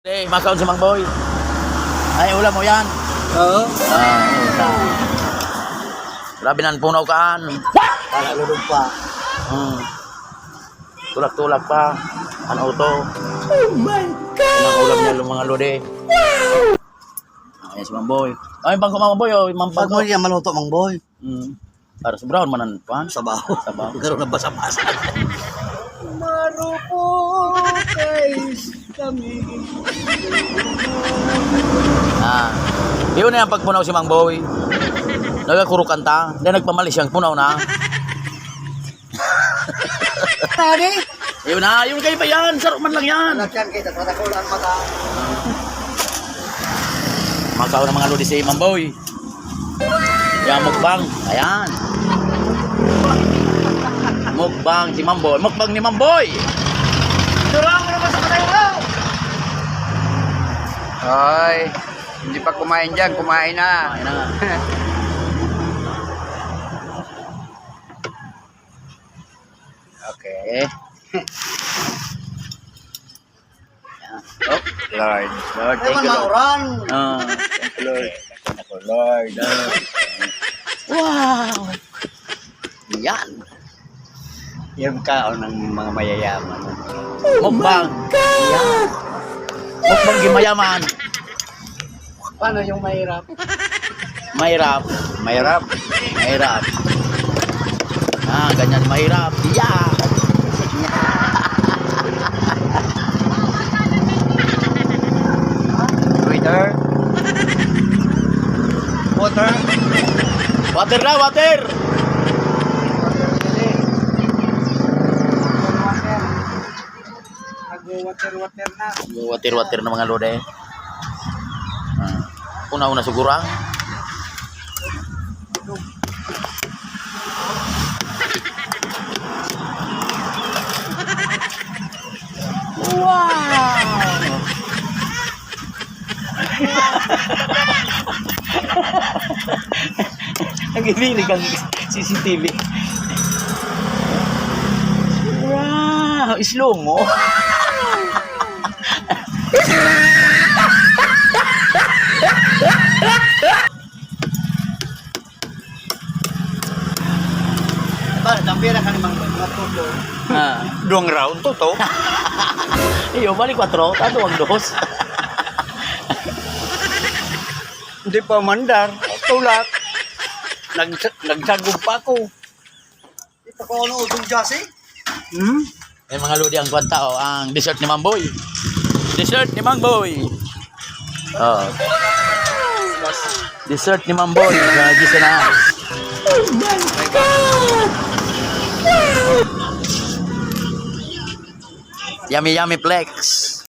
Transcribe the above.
Eh, makaon si Mang Boy. Ay, ulam mo yan. Oo. Grabe nan punaw kaan. Para lulog pa. Tulak-tulak pa. Ano to? Oh my God! Ang ulam niya yung mga lode. Ayan si Mang Boy. Ay, bangko Mang Boy. Oh, Mang Pag mo bangko. niya maluto, Mang Boy. Para sa brown manan pan. Sabaw. Sabaw. Karoon na basa-basa. Marupo guys kami. Yun na yung pagpunaw si Mang Boy. Nagkakurukan ta. Then nagpamalis siyang punaw na. Tani? Yun na. Yun kayo pa yan. Sarap man lang yan. Lagyan kita sa takulang mata. Makaw ng mga lodi si Mang Boy. Yan, mukbang. Ayan. Mukbang si Mang Boy. Mukbang ni Mang Boy. Durang mo naman sa katayo mo! Hoy, hindi pa kumain dyan, kumain na. Ayan na nga. Okay. Oh, Lord, Lord, Ay, thank man you, Lord. mauran. Thank you, Lord. Thank you, Lord. wow. Yan. Yung kaon ng mga mayayaman. Mukbang. Yan. Mukbang gimayaman. Paano yung mahirap? Mahirap. Mahirap. Mahirap. Ganyan mahirap. Yan. Waiter. Water. Water na, water. Nag-water na. Water na mga lode. Una-una sigurang. Wow! Nagibilig ang CCTV. Wow! Slow mo. Ba, dambira ka ni Mang Boy. Matuto. Duang round to to. Iyo, balik 4. Tado ang 2. Hindi pa mandar. Tulak. Nagsagog pa ako. Ito ko ano, udong jasi? Eh mga lodi ang kwanta ang dessert ni Mang Boy. Dessert ni Mang Boy. Oh. Dessert ni Mang Boy. Gisa na. Oh my God! Yummy yummy flex.